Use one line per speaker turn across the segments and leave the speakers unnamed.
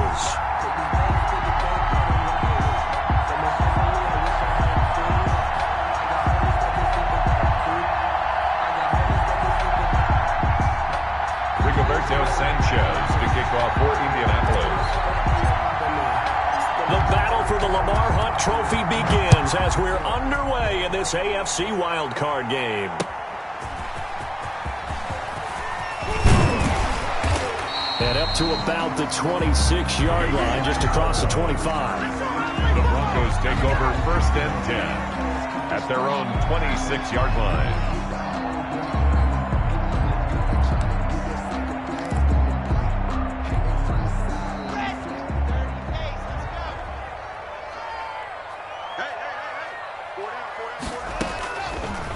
Eagles.
Rigoberto Sanchez to kick off for Indianapolis.
The battle for the Lamar Hunt Trophy begins as we're underway in this AFC wildcard game. And up to about the 26-yard line, just across the 25.
The Broncos take over 1st and 10 at their own 26-yard line.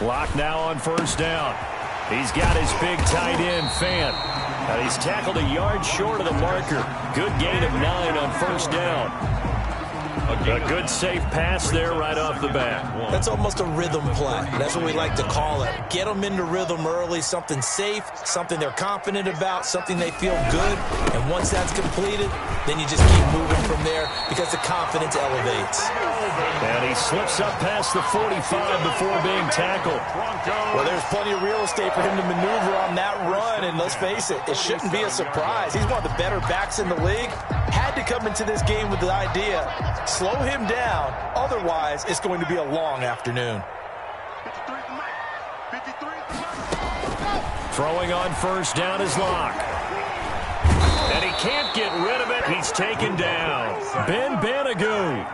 Lock now on 1st down. He's got his big tight end, Fant. And he's tackled a yard short of the marker. Good gain of 9 on 1st down. A good safe pass there right off the bat.
That's almost a rhythm play. That's what we like to call it. Get them into rhythm early, something safe, something they're confident about, something they feel good. And once that's completed, then you just keep moving from there because the confidence elevates.
And he slips up past the 45 before being tackled.
Well, there's plenty of real estate for him to maneuver on that run. And let's face it, it shouldn't be a surprise. He's one of the better backs in the league. Had to come into this game with the idea, slow him down. Otherwise, it's going to be a long afternoon.
Throwing on 1st down is Locke. And he can't get rid of it. He's taken down. Ben Banagoo.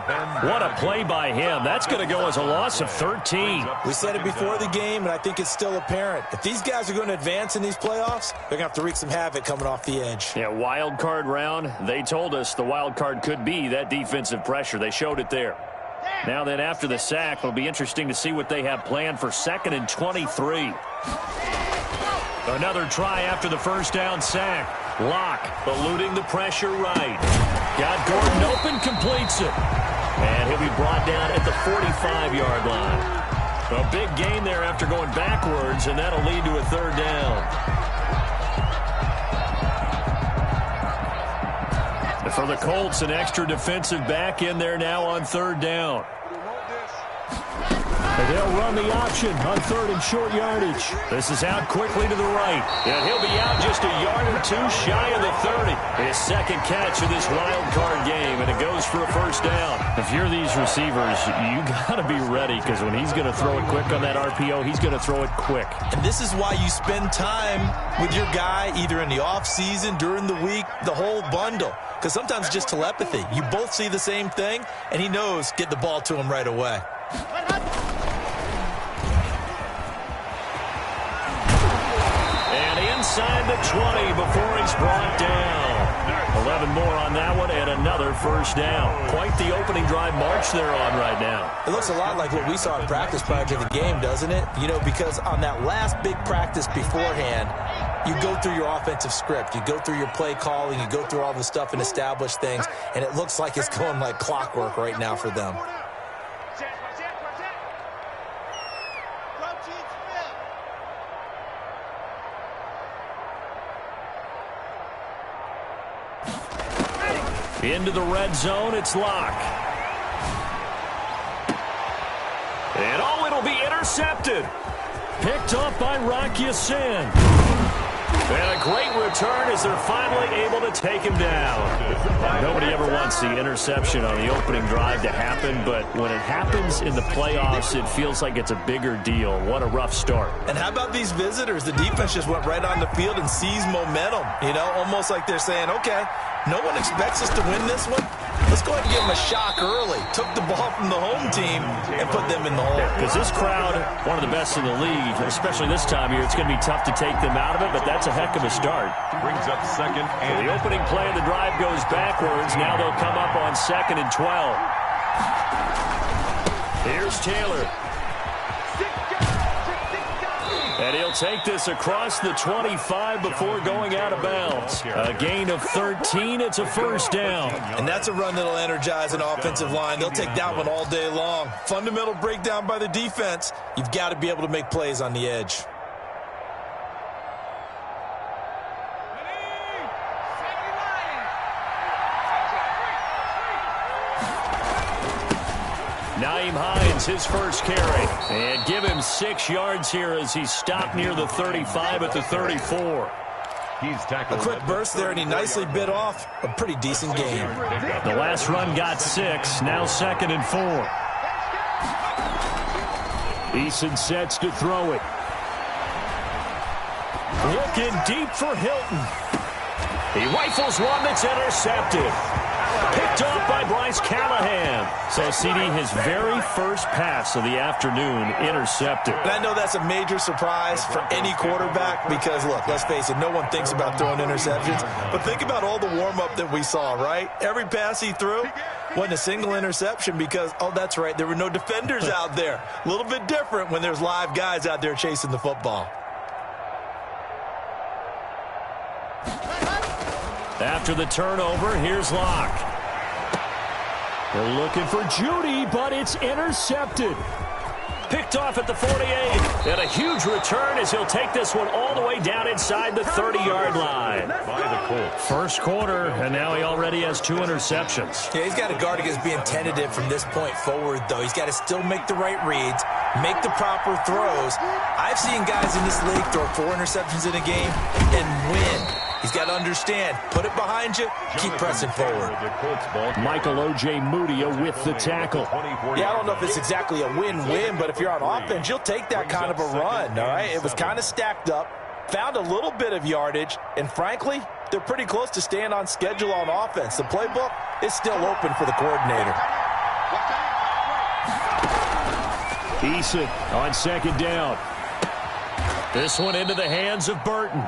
What a play by him. That's going to go as a loss of 13.
We said it before the game, and I think it's still apparent. If these guys are going to advance in these playoffs, they're going to have to wreak some havoc coming off the edge.
Yeah, wild card round. They told us the wild card could be that defensive pressure. They showed it there. Now then, after the sack, it'll be interesting to see what they have planned for 2nd and 23. Another try after the 1st down sack. Locke eluding the pressure right. Got Gordon open, completes it. And he'll be brought down at the 45-yard line. A big gain there after going backwards, and that'll lead to a 3rd down. For the Colts, an extra defensive back in there now on 3rd down. And they'll run the option on 3rd and short yardage. This is out quickly to the right. And he'll be out just a yard or 2 shy of the 30. His 2nd catch of this wild card game, and it goes for a 1st down. If you're these receivers, you got to be ready, because when he's going to throw it quick on that RPO, he's going to throw it quick.
And this is why you spend time with your guy either in the offseason, during the week, the whole bundle. Because sometimes it's just telepathy. You both see the same thing, and he knows get the ball to him right away.
Inside the 20 before he's brought down. 11 more on that one and another 1st down. Quite the opening drive march they're on right now.
It looks a lot like what we saw in practice prior to the game, doesn't it? You know, because on that last big practice beforehand, you go through your offensive script. You go through your play calling. You go through all the stuff and establish things. And it looks like it's going like clockwork right now for them.
Into the red zone, it's Locke. And oh, it'll be intercepted. Picked up by Rock Ya-Sin. And a great return as they're finally able to take him down. Nobody ever wants the interception on the opening drive to happen, but when it happens in the playoffs, it feels like it's a bigger deal. What a rough start.
And how about these visitors? The defense just went right on the field and seized momentum. You know, almost like they're saying, okay, no one expects us to win this one. Let's go ahead and give them a shock early. Took the ball from the home team and put them in the hole.
Because this crowd, one of the best in the league, especially this time of year, it's going to be tough to take them out of it, but that's a heck of a start.
Brings up 2nd and
the opening play of the drive goes backwards. Now they'll come up on 2nd and 12. Here's Taylor. And he'll take this across the 25 before going out of bounds. A gain of 13. It's a 1st down.
And that's a run that'll energize an offensive line. They'll take that one all day long. Fundamental breakdown by the defense. You've got to be able to make plays on the edge.
Nyheim Hines, his first carry. And give him 6 yards here as he's stopped near the 35 at the 34.
He's tackled.
A quick burst there, and he nicely bit off a pretty decent game.
The last run got 6. Now 2nd and 4. Eason sets to throw it. Looking deep for Hilton. He rifles one that's intercepted. Picked off by Bryce Callahan. So, CD, his very first pass of the afternoon intercepted.
And I know that's a major surprise for any quarterback because, look, let's face it, no one thinks about throwing interceptions. But think about all the warm-up that we saw, right? Every pass he threw wasn't a single interception because, oh, that's right, there were no defenders out there. A little bit different when there's live guys out there chasing the football.
After the turnover, here's Locke. They're looking for Judy, but it's intercepted. Picked off at the 48. And a huge return as he'll take this one all the way down inside the 30-yard line.
By the Colts.
First quarter, and now he already has 2 interceptions.
Yeah, he's got to guard against being tentative from this point forward, though. He's got to still make the right reads, make the proper throws. I've seen guys in this league throw 4 interceptions in a game and win. He's got to understand, put it behind you, keep pressing forward.
Michael O.J. Mudia with the tackle.
Yeah, I don't know if it's exactly a win-win, but if you're on offense, you'll take that kind of a run, all right? It was kind of stacked up, found a little bit of yardage, and frankly, they're pretty close to staying on schedule on offense. The playbook is still open for the coordinator.
Eason on 2nd down. This one into the hands of Burton.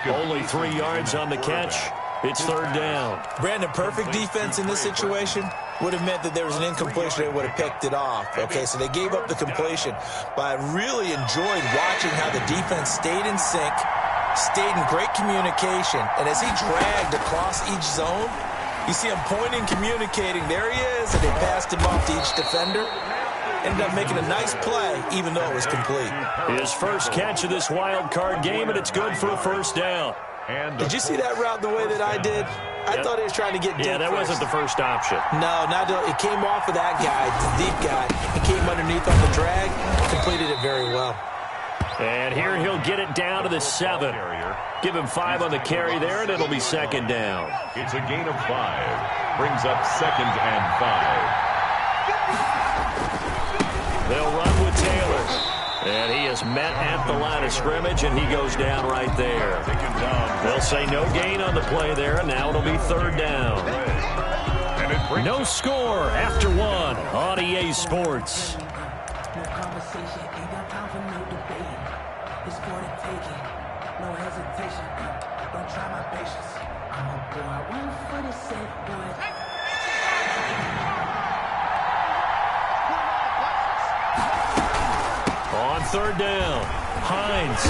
Only 3 yards on the catch. It's 3rd down.
Brandon, perfect defense in this situation would have meant that there was an incompletion. They would have picked it off. Okay, so they gave up the completion. But I really enjoyed watching how the defense stayed in sync, stayed in great communication. And as he dragged across each zone, you see him pointing, communicating. There he is, and they passed him off to each defender. Ended up making a nice play, even though it was complete.
His first catch of this wild card game, and it's good for a 1st down.
Did you see that route the way that I did? I thought he was trying to get deep.
Yeah, that wasn't the first option.
No, it came off of that guy, the deep guy. It came underneath on the drag, completed it very well.
And here he'll get it down to the 7. Give him 5 on the carry there, and it'll be 2nd down.
It's a gain of 5. Brings up 2nd and 5.
They'll run with Taylor. And he is met at the line of scrimmage, and he goes down right there. They'll say no gain on the play there, and now it'll be 3rd down. No score after 1 on EA Sports.
No conversation, ain't got time for no debate. It's for the taking, no hesitation. Don't try my patience. I'm a boy, 147, boy.
On 3rd down, Hines.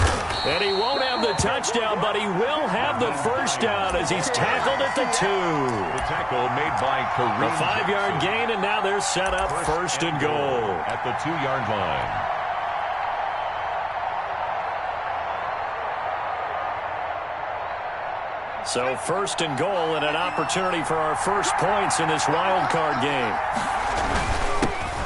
And he won't have the touchdown, but he will have the 1st down as he's tackled at the 2.
The tackle made by Kareem.
A 5-yard gain, and now they're set up 1st and goal.
At the 2-yard line.
So 1st and goal and an opportunity for our first points in this wild card game.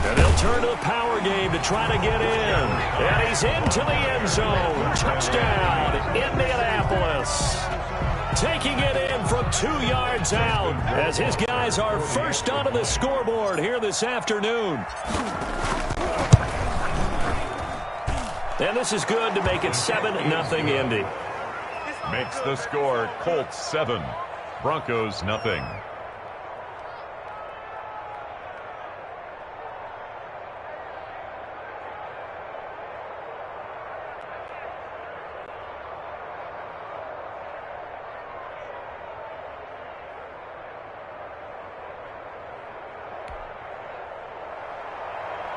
And they'll turn to the power game to try to get in. And he's into the end zone. Touchdown, Indianapolis. Taking it in from 2 yards out as his guys are first onto the scoreboard here this afternoon. And this is good to make it 7-0 Indy.
Makes the score Colts 7, Broncos nothing.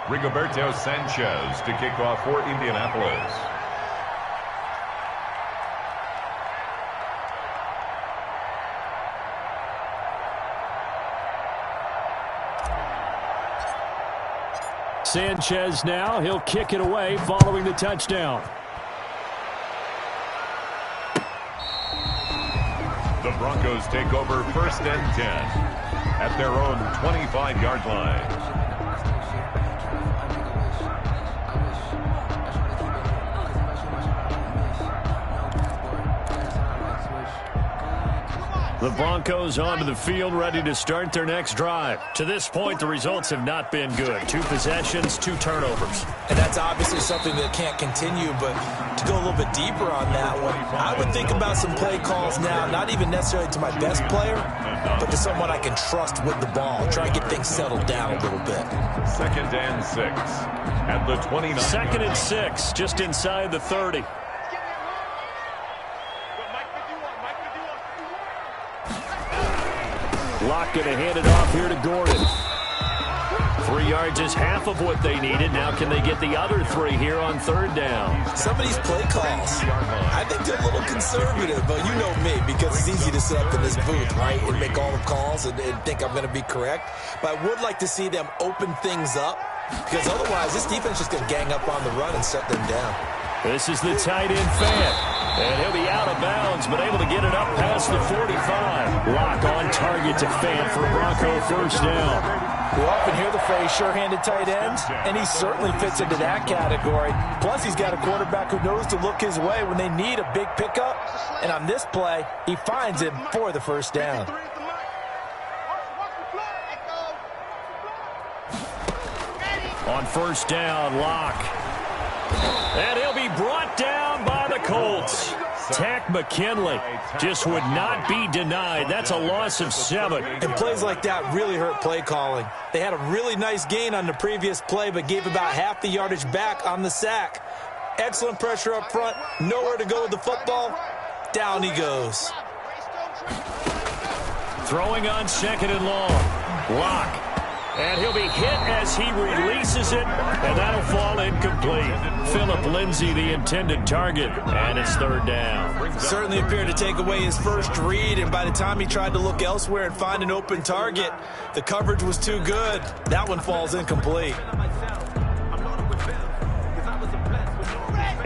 Rigoberto Sanchez to kick off for Indianapolis.
Sanchez now, he'll kick it away following the touchdown.
The Broncos take over 1st and 10 at their own 25-yard line.
The Broncos onto the field, ready to start their next drive. To this point, the results have not been good. 2 possessions, 2 turnovers.
And that's obviously something that can't continue, but to go a little bit deeper on that one, I would think about some play calls now, not even necessarily to my best player, but to someone I can trust with the ball. Try and get things settled down a little bit.
2nd and 6 at the 29.
2nd and 6, just inside the 30. Locke going to hand it off here to Gordon. 3 yards is half of what they needed. Now can they get the other 3 here on 3rd down?
Some of these play calls, I think they're a little conservative, but you know me, because it's easy to sit up in this booth, right, and make all the calls and think I'm going to be correct. But I would like to see them open things up, because otherwise this defense is going to gang up on the run and shut them down.
This is the tight end, Fant. And he'll be out of bounds, but able to get it up past the 45. Locke on target to Fant for a Bronco 1st down.
We often hear the phrase sure-handed tight ends, and he certainly fits into that category. Plus, he's got a quarterback who knows to look his way when they need a big pickup. And on this play, he finds him for the 1st down.
On 1st down, Locke. And he'll be brought down by the Colts. Tack McKinley just would not be denied. That's a loss of 7.
And plays like that really hurt play calling. They had a really nice gain on the previous play, but gave about half the yardage back on the sack. Excellent pressure up front. Nowhere to go with the football. Down he goes.
Throwing on 2nd and long. Locke. And he'll be hit as he releases it, and that'll fall incomplete. Philip Lindsay, the intended target, and it's 3rd down.
Certainly appeared to take away his first read, and by the time he tried to look elsewhere and find an open target, the coverage was too good. That one falls incomplete.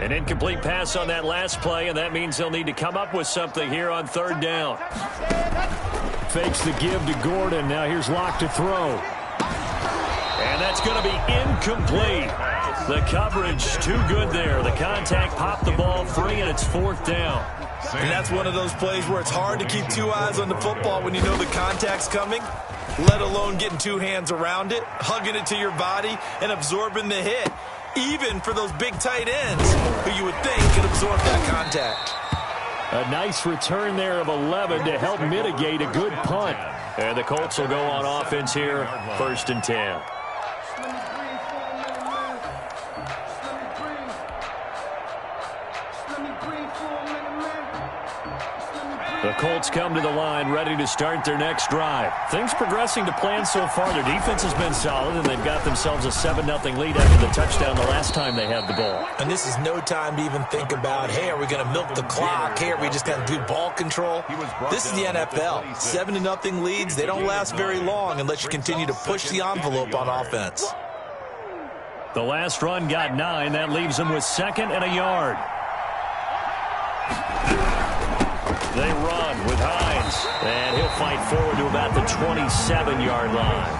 An incomplete pass on that last play, and that means they'll need to come up with something here on 3rd down. Fakes the give to Gordon. Now here's Locke to throw. And that's going to be incomplete. The coverage too good there. The contact popped the ball free, and it's 4th down.
And that's one of those plays where it's hard to keep 2 eyes on the football when you know the contact's coming, let alone getting 2 hands around it, hugging it to your body, and absorbing the hit, even for those big tight ends who you would think could absorb that contact.
A nice return there of 11 to help mitigate a good punt. And the Colts will go on offense here, 1st and 10. The Colts come to the line, ready to start their next drive. Things progressing to plan so far. Their defense has been solid, and they've got themselves a 7-0 lead after the touchdown the last time they had the ball.
And this is no time to even think about, hey, are we going to milk the clock? Hey, are we just going to do ball control? This is the NFL. 7-0 leads, they don't last very long unless you continue to push the envelope on offense.
The last run got 9. That leaves them with 2nd and a yard. They run with Hines, and he'll fight forward to about the 27-yard line.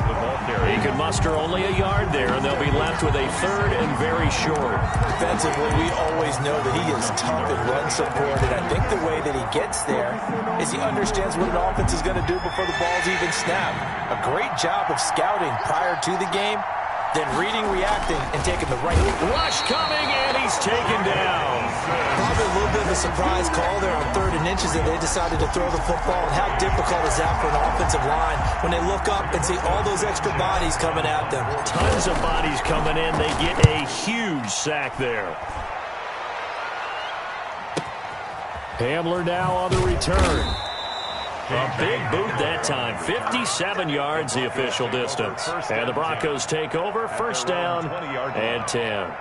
He can muster only a yard there, and they'll be left with a 3rd and very short.
Defensively, we always know that he is tough and run support, and I think the way that he gets there is he understands what an offense is going to do before the ball's even snapped. A great job of scouting prior to the game, then reading, reacting, and taking the right
rush coming, and he's taken down.
Probably a little bit of a surprise call there on 3rd and inches that they decided to throw the football. And how difficult is that for an offensive line when they look up and see all those extra bodies coming at them?
Tons of bodies coming in. They get a huge sack there. Hamler now on the return. A big boot that time. 57 yards, the official distance. And the Broncos take over. 1st down and 10.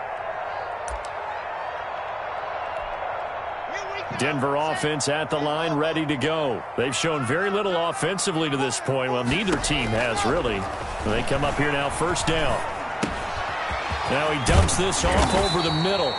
Denver offense at the line, ready to go. They've shown very little offensively to this point. Well, neither team has, really. They come up here now, 1st down. Now he dumps this off over the middle.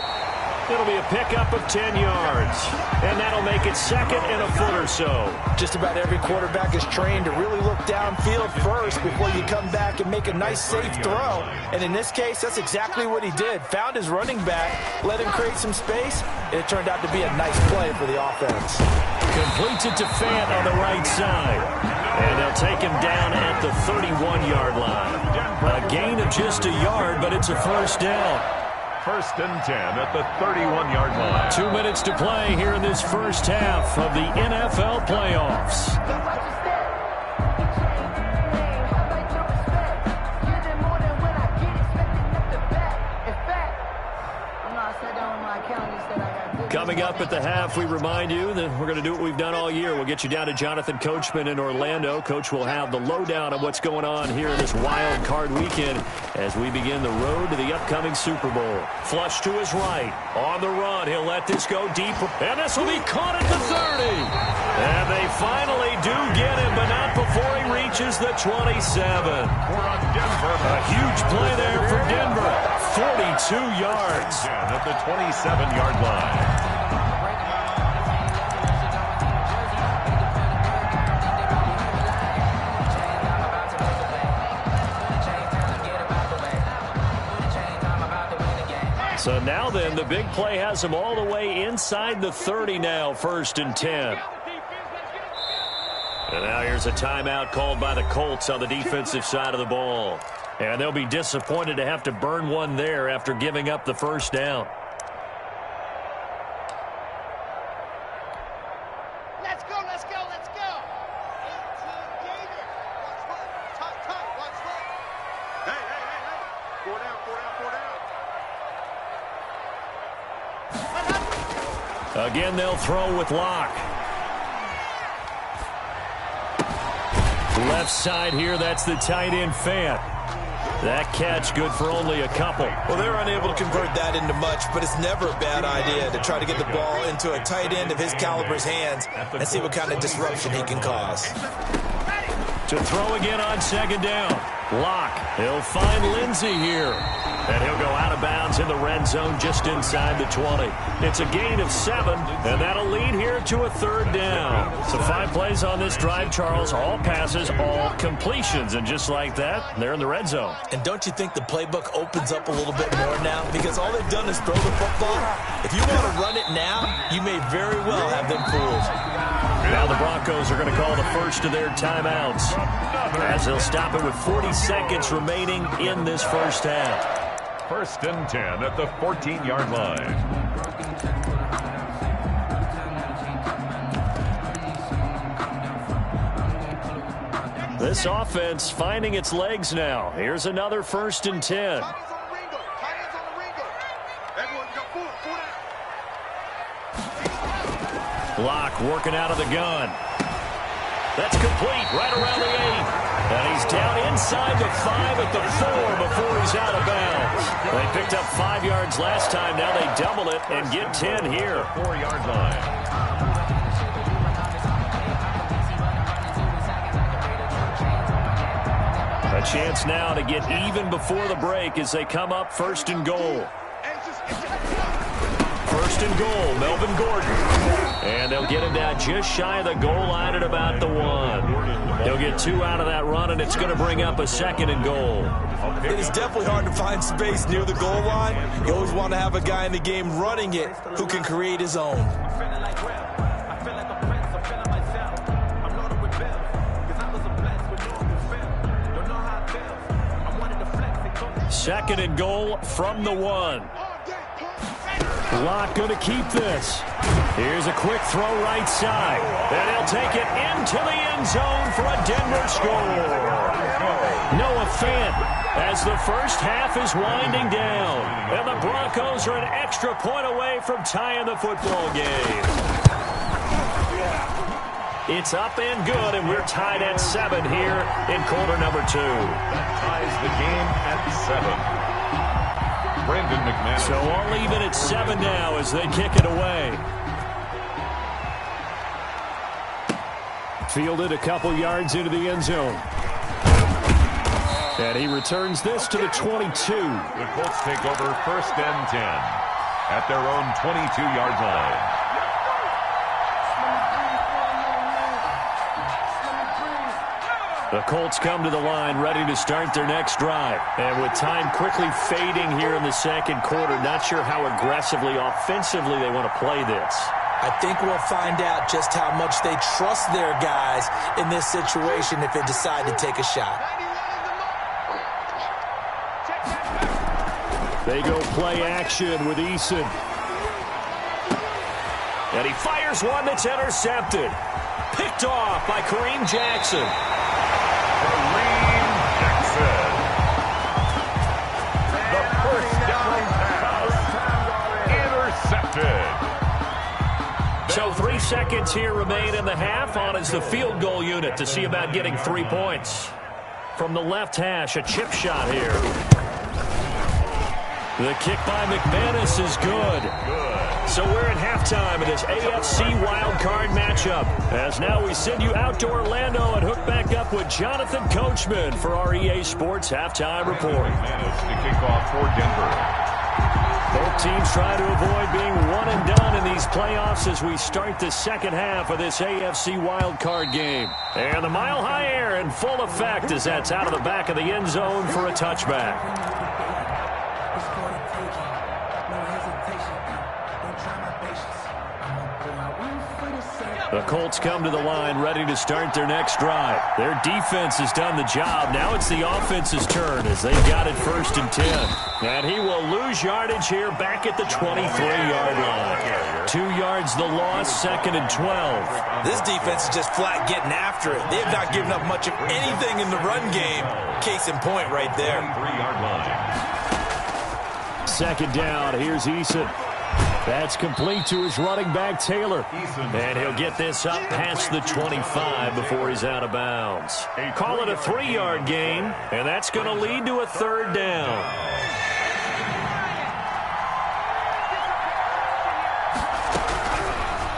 It'll be a pickup of 10 yards. And that'll make it 2nd and a foot or so.
Just about every quarterback is trained to really look downfield first before you come back and make a nice, safe throw. And in this case, that's exactly what he did. Found his running back, let him create some space, and it turned out to be a nice play for the offense.
Completes it to Fant on the right side. And they'll take him down at the 31-yard line. A gain of just a yard, but it's a first down.
First and 10 at the 31-yard line.
2 minutes to play here in this first half of the NFL playoffs. Coming up at the half, we remind you that we're going to do what we've done all year. We'll get you down to Jonathan Coachman in Orlando. Coach will have the lowdown of what's going on here in this wild card weekend as we begin the road to the upcoming Super Bowl. Flush to his right. On the run, he'll let this go deep. And this will be caught at the 30. And they finally do get him, but not before he reaches the 27. A huge play there for Denver. 42 yards.
At the 27-yard line.
So now then, the big play has him all the way inside the 30 now, first and 10. And now here's a timeout called by the Colts on the defensive side of the ball. And they'll be disappointed to have to burn one there after giving up the first down.
Let's go, let's go, let's go. 18 Gator. Watch watch Hey. 4 down, 4 down.
Again, they'll throw with Locke. Left side here, that's the tight end Fant. That catch good for only a couple.
Well, they're unable to convert that into much, but it's never a bad idea to try to get the ball into a tight end of his caliber's hands and see what kind of disruption he can cause.
To throw again on second down. Locke. He'll find Lindsey here. And he'll go out of bounds in the red zone just inside the 20. It's a gain of 7, and that'll lead here to a third down. So 5 plays on this drive, Charles. All passes, all completions. And just like that, they're in the red zone.
And don't you think the playbook opens up a little bit more now? Because all they've done is throw the football. If you want to run it now, you may very well have them fooled.
Now the Broncos are going to call the first of their timeouts as they'll stop it with 40 seconds remaining in this first half.
First and 10 at the 14-yard line.
This offense finding its legs now. Here's another first and 10. Locke working out of the gun. That's complete right around the 8. And he's down inside the 5 at the 4 before he's out of bounds. They picked up 5 yards last time. Now they double it and get 10 here.
4-yard line.
A chance now to get even before the break as they come up first and goal. First and goal, Melvin Gordon. And they'll get him down just shy of the goal line at about the 1. They'll get 2 out of that run, and it's going to bring up a second and goal.
It is definitely hard to find space near the goal line. You always want to have a guy in the game running it who can create his own.
Second and goal from the 1. Locke going to keep this. Here's a quick throw right side. And he'll take it into the end zone for a Denver score. Noah Fant as the first half is winding down. And the Broncos are an extra point away from tying the football game. It's up and good, and we're tied at 7 here in quarter number 2.
That ties the game at 7. Brandon McManus.
So all even at 7 now as they kick it away. Fielded a couple yards into the end zone. And he returns this to the 22.
The Colts take over first and 10 at their own 22-yard line.
The Colts come to the line ready to start their next drive. And with time quickly fading here in the second quarter, not sure how aggressively, offensively they want to play this.
I think we'll find out just how much they trust their guys in this situation if they decide to take a shot.
They go play action with Eason. And he fires one that's intercepted. Picked off by Kareem Jackson.
Kareem Jackson. The first down pass. Intercepted.
So 3 seconds here remain in the half. On is the field goal unit to see about getting 3 points. From the left hash, a chip shot here. The kick by McManus is good. So we're at halftime of this AFC wildcard matchup. As now we send you out to Orlando and hook back up with Jonathan Coachman for our EA Sports Halftime Report.
McManus to kick off for Denver.
Both teams try to avoid being one and done in these playoffs as we start the second half of this AFC wildcard game. And the mile-high air in full effect as that's out of the back of the end zone for a touchback. The Colts come to the line ready to start their next drive. Their defense has done the job. Now it's the offense's turn as they've got it 1st and 10. And he will lose yardage here back at the 23-yard line. 2 yards the loss, 2nd and 12.
This defense is just flat getting after it. They have not given up much of anything in the run game. Case in point right there.
3-yard line.
2nd down. Here's Eason. That's complete to his running back, Taylor. And he'll get this up past the 25 before he's out of bounds. Call it a 3-yard gain, and that's going to lead to a 3rd down.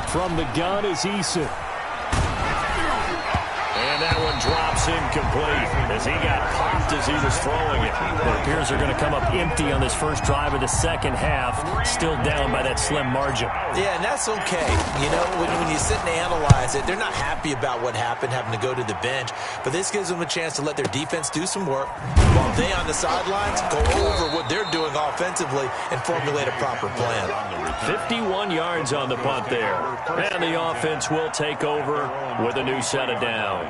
From the gun is Eason. And that one drops incomplete as he got popped as he was throwing it. It appears they're going to come up empty on this first drive of the second half, still down by that slim margin.
Yeah, and that's okay. You know, when you sit and analyze it, they're not happy about what happened, having to go to the bench. But this gives them a chance to let their defense do some work while they on the sidelines go over what they're doing offensively and formulate a proper plan.
51 yards on the punt there. And the offense will take over with a new set of downs.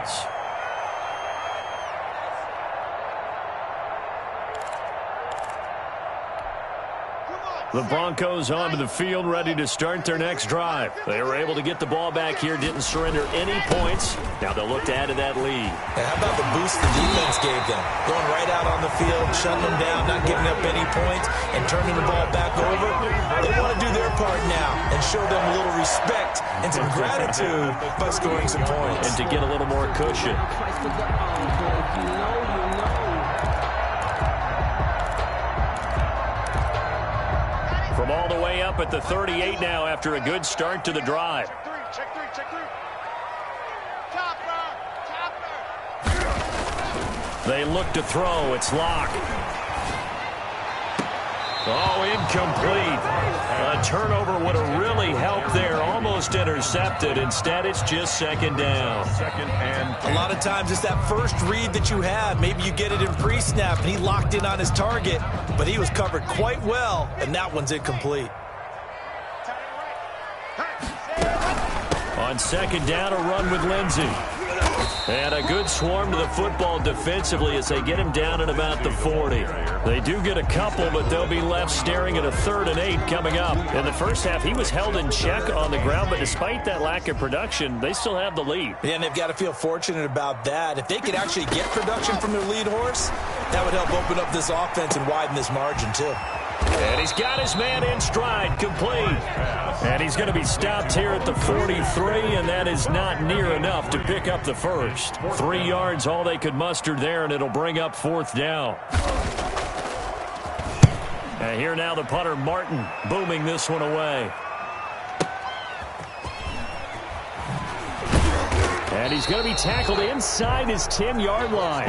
The Broncos onto the field, ready to start their next drive. They were able to get the ball back here, didn't surrender any points. Now they'll look to add to that lead.
And how about the boost the defense gave them? Going right out on the field, shutting them down, not giving up any points, and turning the ball back over. They want to do their part now and show them a little respect and some gratitude by scoring some points.
And to get a little more cushion. From all the way up at the 38 now after a good start to the drive.
Check three. Topper.
They look to throw. It's Locke. Oh, incomplete. A turnover would have really helped there. Almost intercepted. Instead, it's just 2nd down.
2nd and 10.
A lot of times it's that first read that you have. Maybe you get it in pre-snap, and he locked in on his target, but he was covered quite well, and that one's incomplete.
On 2nd down, a run with Lindsey. And a good swarm to the football defensively as they get him down at about the 40. They do get a couple, but they'll be left staring at a 3rd and 8 coming up. In the first half, he was held in check on the ground, but despite that lack of production, they still have the lead.
Yeah, and they've got to feel fortunate about that. If they could actually get production from their lead horse, that would help open up this offense and widen this margin, too.
And he's got his man in stride, complete. And he's going to be stopped here at the 43, and that is not near enough to pick up the first. 3 yards, all they could muster there, and it'll bring up 4th down. And here now the punter, Martin, booming this one away. And he's going to be tackled inside his 10-yard line.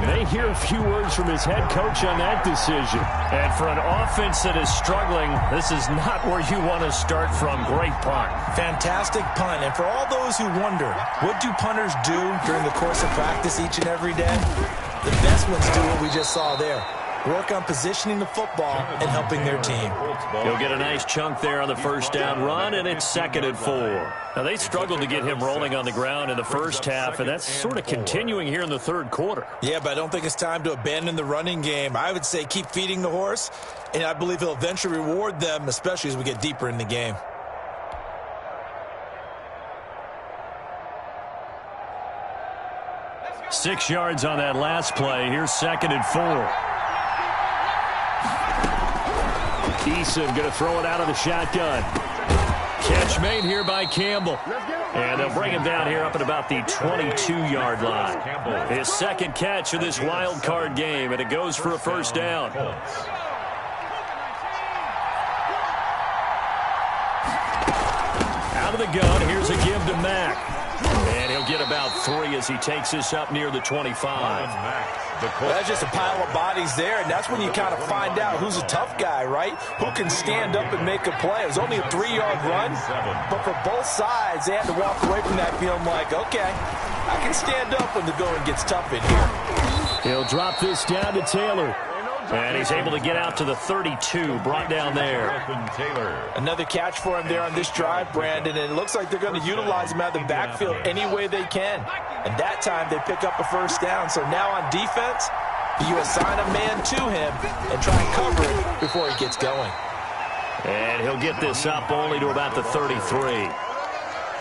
May hear a few words from his head coach on that decision. And for an offense that is struggling, this is not where you want to start from. Great punt.
Fantastic punt. And for all those who wonder, what do punters do during the course of practice each and every day? The best ones do what we just saw there. work on positioning the football and helping their team.
He'll get a nice chunk there on the first down run, and it's 2nd and 4. Now, they struggled to get him rolling on the ground in the first half, and that's sort of continuing here in the third quarter.
Yeah, but I don't think it's time to abandon the running game. I would say keep feeding the horse, and I believe he'll eventually reward them, especially as we get deeper in the game.
Six yards on that last play. Here's 2nd and 4. Eason going to throw it out of the shotgun. Catch made here by Campbell. And they'll bring him down here up at about the 22-yard line. His second catch of this wild card game, and it goes for a first down. Out of the gun, here's a give to Mack. And he'll get about 3 as he takes this up near the 25.
That's just a pile of bodies there, and that's when you kind of find out who's a tough guy, right? Who can stand up and make a play. It was only a 3-yard run, but for both sides, they had to walk away from that feeling like, okay, I can stand up when the going gets tough in here.
He'll drop this down to Taylor. And he's able to get out to the 32, brought down there.
Another catch for him there on this drive, Brandon, and it looks like they're going to utilize him out of the backfield any way they can. And that time they pick up a first down. So now on defense, you assign a man to him and try and cover it before he gets going.
And he'll get this up only to about the 33.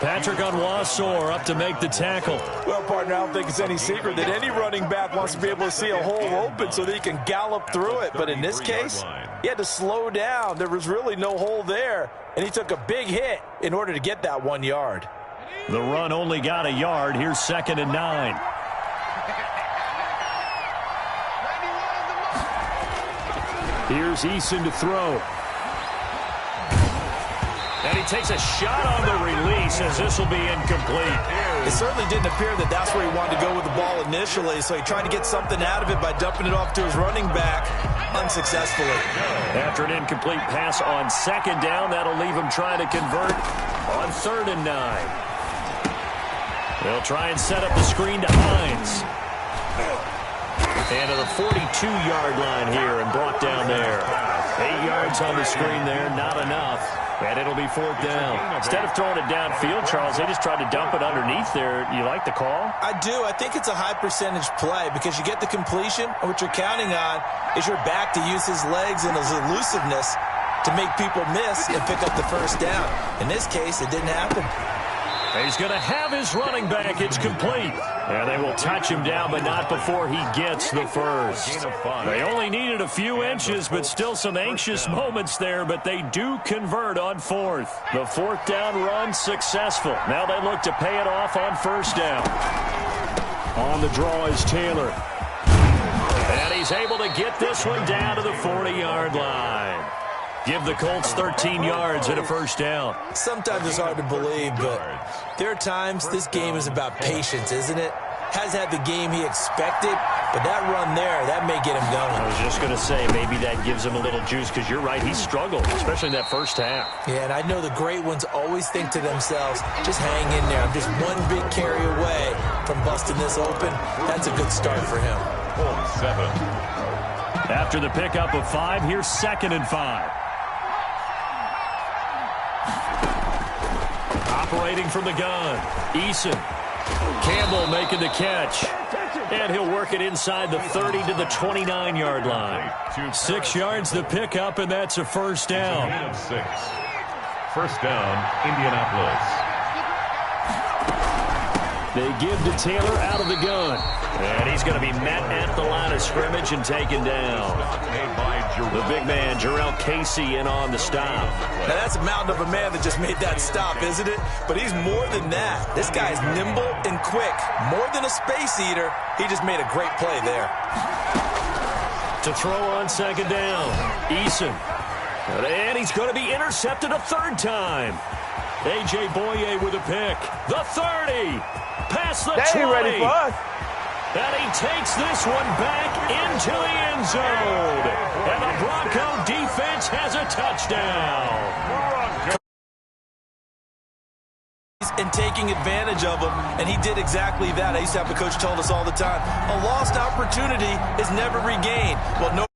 Patrick Onwuasor up to make the tackle.
Well, partner, I don't think it's any secret that any running back wants to be able to see a hole open so that he can gallop through it. But in this case, he had to slow down. There was really no hole there, and he took a big hit in order to get that 1 yard.
The run only got a yard. Here's 2nd and 9. Here's Eason to throw. And he takes a shot on the release as this will be incomplete.
It certainly didn't appear that that's where he wanted to go with the ball initially, so he tried to get something out of it by dumping it off to his running back unsuccessfully.
After an incomplete pass on 2nd down, that'll leave him trying to convert on 3rd and 9. They'll try and set up the screen to Hines. And to the 42-yard line here and brought down there. 8 yards on the screen there, not enough. And it'll be 4th down. Instead of throwing it downfield, Charles, they just tried to dump it underneath there. You like the call?
I do. I think it's a high-percentage play because you get the completion, and what you're counting on is your back to use his legs and his elusiveness to make people miss and pick up the first down. In this case, it didn't happen.
He's going to have his running back. It's complete. And they will touch him down, but not before he gets the first. They only needed a few inches, but still some anxious moments there, but they do convert on 4th. The 4th down run successful. Now they look to pay it off on 1st down. On the draw is Taylor. And he's able to get this one down to the 40-yard line. Give the Colts 13 yards and a first down.
Sometimes it's hard to believe, but there are times this game is about patience, isn't it? Has had the game he expected, but that run there, that may get him going.
I was just going to say, maybe that gives him a little juice, because you're right, he struggled, especially in that first half.
Yeah, and I know the great ones always think to themselves, just hang in there. I'm just one big carry away from busting this open. That's a good start for him.
7.
After the pickup of 5, here's 2nd and 5. Operating from the gun, Eason. Campbell making the catch. And he'll work it inside the 30 to the 29-yard line. 6 yards the pickup, and that's a first down.
6. First down, Indianapolis.
They give to Taylor out of the gun. And he's going to be met at the line of scrimmage and taken down. The big man, Jarrell Casey, in on the stop.
Now, that's a mountain of a man that just made that stop, isn't it? But he's more than that. This guy's nimble and quick. More than a space eater, he just made a great play there.
To throw on 2nd down, Eason. And he's going to be intercepted a 3rd time. A.J. Boye with a pick. The 30. Past the 20.
Ready for us.
And he takes this one back into the end zone. And the Bronco defense has a touchdown.
And taking advantage of him, and he did exactly that. I used to have a coach told us all the time, a lost opportunity is never regained. Well, no.